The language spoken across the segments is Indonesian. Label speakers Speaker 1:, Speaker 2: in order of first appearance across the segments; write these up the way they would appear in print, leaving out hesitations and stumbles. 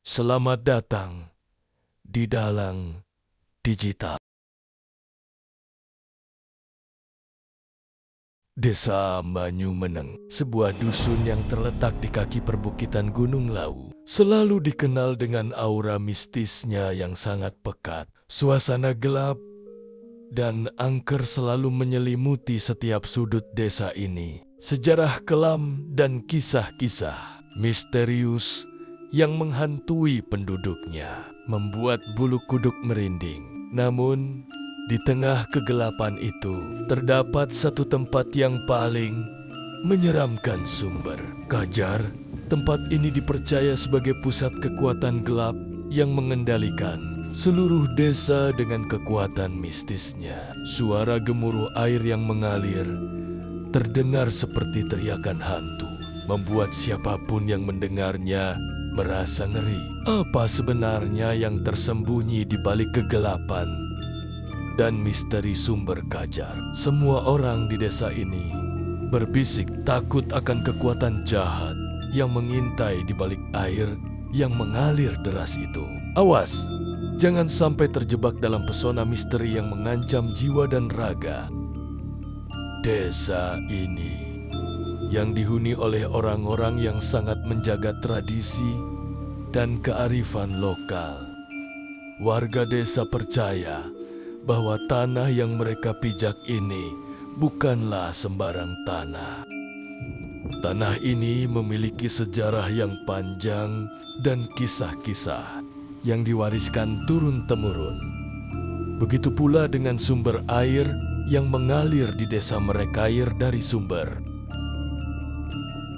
Speaker 1: Selamat datang di Dalang Digital. Desa Banyumeneng, sebuah dusun yang terletak di kaki perbukitan Gunung Lawu, selalu dikenal dengan aura mistisnya yang sangat pekat. Suasana gelap dan angker selalu menyelimuti setiap sudut desa ini. Sejarah kelam dan kisah-kisah misterius yang menghantui penduduknya membuat bulu kuduk merinding. Namun, di tengah kegelapan itu, terdapat satu tempat yang paling menyeramkan sumber. Kajar, tempat ini dipercaya sebagai pusat kekuatan gelap yang mengendalikan seluruh desa dengan kekuatan mistisnya. Suara gemuruh air yang mengalir terdengar seperti teriakan hantu, membuat siapapun yang mendengarnya merasa ngeri. Apa sebenarnya yang tersembunyi di balik kegelapan dan misteri sumber Kajar? Semua orang di desa ini berbisik takut akan kekuatan jahat yang mengintai di balik air yang mengalir deras itu. Awas, jangan sampai terjebak dalam pesona misteri yang mengancam jiwa dan raga. Desa ini yang dihuni oleh orang-orang yang sangat menjaga tradisi dan kearifan lokal. Warga desa percaya bahwa tanah yang mereka pijak ini bukanlah sembarang tanah. Tanah ini memiliki sejarah yang panjang dan kisah-kisah yang diwariskan turun-temurun. Begitu pula dengan sumber air yang mengalir di desa mereka dari sumber.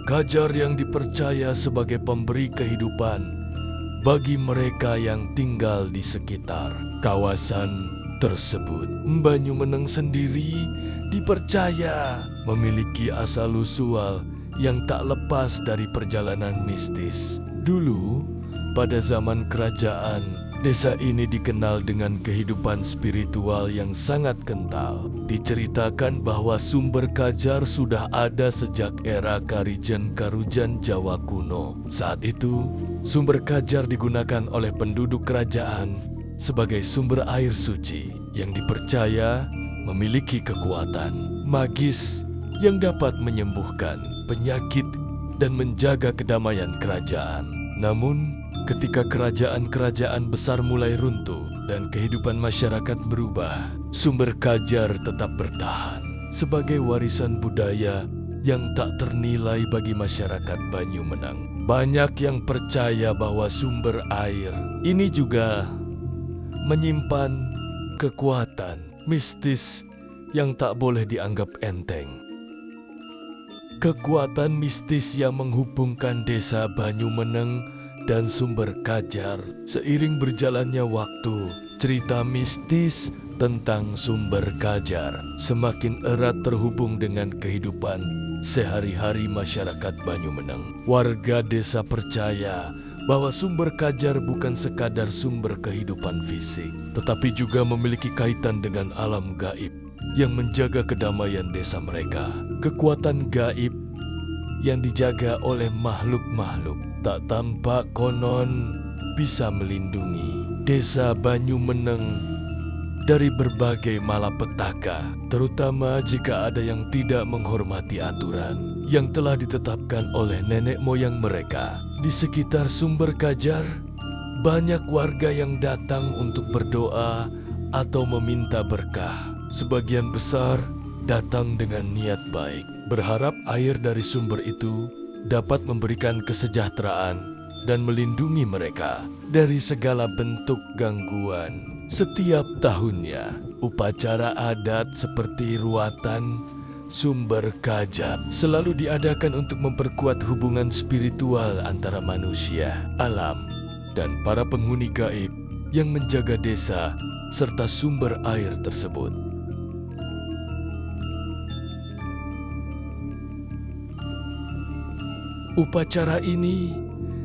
Speaker 1: Kajar yang dipercaya sebagai pemberi kehidupan bagi mereka yang tinggal di sekitar kawasan tersebut. Banyumeneng sendiri dipercaya memiliki asal-usul yang tak lepas dari perjalanan mistis. Dulu, pada zaman kerajaan, desa ini dikenal dengan kehidupan spiritual yang sangat kental. Diceritakan bahwa sumber Kajar sudah ada sejak era Karijen Karujan Jawa kuno. Saat itu, sumber Kajar digunakan oleh penduduk kerajaan sebagai sumber air suci yang dipercaya memiliki kekuatan magis yang dapat menyembuhkan penyakit dan menjaga kedamaian kerajaan. Namun, ketika kerajaan-kerajaan besar mulai runtuh dan kehidupan masyarakat berubah, sumber Kajar tetap bertahan sebagai warisan budaya yang tak ternilai bagi masyarakat Banyumeneng. Banyak yang percaya bahwa sumber air ini juga menyimpan kekuatan mistis yang tak boleh dianggap enteng. Kekuatan mistis yang menghubungkan desa Banyumeneng dan sumber Kajar. Seiring berjalannya waktu, cerita mistis tentang sumber Kajar semakin erat terhubung dengan kehidupan sehari-hari masyarakat Banyumeneng. Warga desa percaya bahwa sumber Kajar bukan sekadar sumber kehidupan fisik, tetapi juga memiliki kaitan dengan alam gaib yang menjaga kedamaian desa mereka. Kekuatan gaib yang dijaga oleh makhluk-makhluk tak tampak konon bisa melindungi desa Banyumeneng dari berbagai malapetaka, terutama jika ada yang tidak menghormati aturan yang telah ditetapkan oleh nenek moyang mereka. Di sekitar sumber Kajar, banyak warga yang datang untuk berdoa atau meminta berkah. Sebagian besar datang dengan niat baik, berharap air dari sumber itu dapat memberikan kesejahteraan dan melindungi mereka dari segala bentuk gangguan. Setiap tahunnya, upacara adat seperti ruatan sumber Kajar selalu diadakan untuk memperkuat hubungan spiritual antara manusia, alam, dan para penghuni gaib yang menjaga desa serta sumber air tersebut. Upacara ini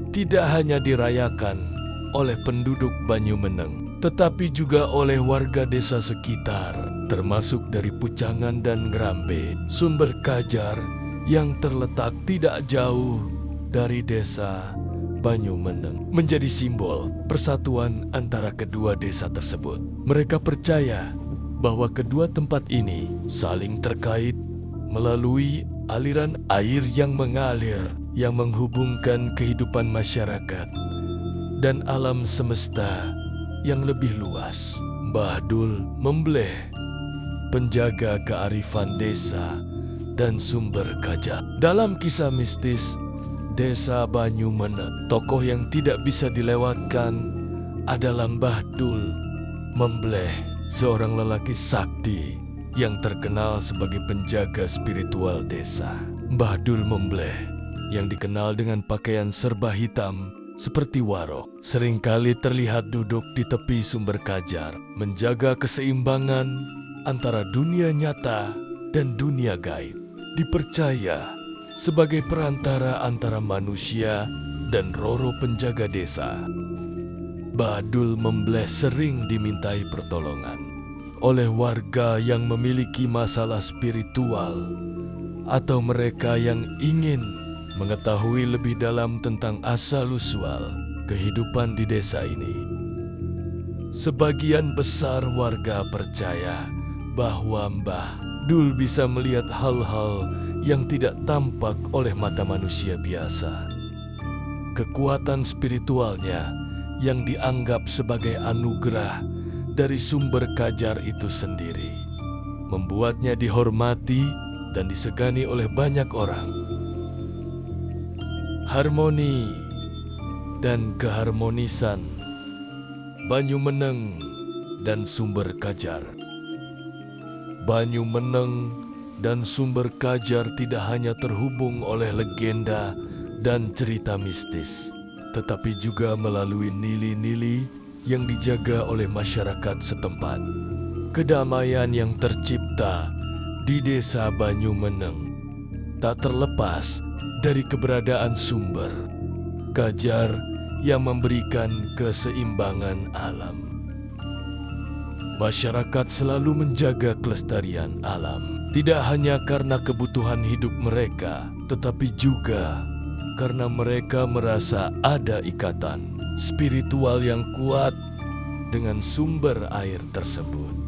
Speaker 1: tidak hanya dirayakan oleh penduduk Banyumeneng, tetapi juga oleh warga desa sekitar, termasuk dari Pucangan dan Ngrambe. Sumber Kajar yang terletak tidak jauh dari desa Banyumeneng menjadi simbol persatuan antara kedua desa tersebut. Mereka percaya bahwa kedua tempat ini saling terkait melalui aliran air yang mengalir yang menghubungkan kehidupan masyarakat dan alam semesta yang lebih luas. Mbah Dul Membleh, penjaga kearifan desa dan sumber kajar. Dalam kisah mistis Desa Banyumeneng, tokoh yang tidak bisa dilewatkan adalah Mbah Dul Membleh, seorang lelaki sakti yang terkenal sebagai penjaga spiritual desa. Mbah Dul Membleh yang dikenal dengan pakaian serba hitam seperti warok, seringkali terlihat duduk di tepi sumber kajar, menjaga keseimbangan antara dunia nyata dan dunia gaib. Dipercaya sebagai perantara antara manusia dan roro penjaga desa. Mbah Dul Membleh sering dimintai pertolongan oleh warga yang memiliki masalah spiritual atau mereka yang ingin mengetahui lebih dalam tentang asal-usul kehidupan di desa ini. Sebagian besar warga percaya bahwa Mbah Dul bisa melihat hal-hal yang tidak tampak oleh mata manusia biasa. Kekuatan spiritualnya yang dianggap sebagai anugerah dari sumber kajar itu sendiri membuatnya dihormati dan disegani oleh banyak orang. Harmoni dan keharmonisan Banyumeneng dan sumber kajar. Banyumeneng dan sumber kajar tidak hanya terhubung oleh legenda dan cerita mistis, tetapi juga melalui nili-nili yang dijaga oleh masyarakat setempat. Kedamaian yang tercipta di desa Banyumeneng tak terlepas dari keberadaan sumber kajar yang memberikan keseimbangan alam. Masyarakat selalu menjaga kelestarian alam, tidak hanya karena kebutuhan hidup mereka, tetapi juga karena mereka merasa ada ikatan spiritual yang kuat dengan sumber air tersebut.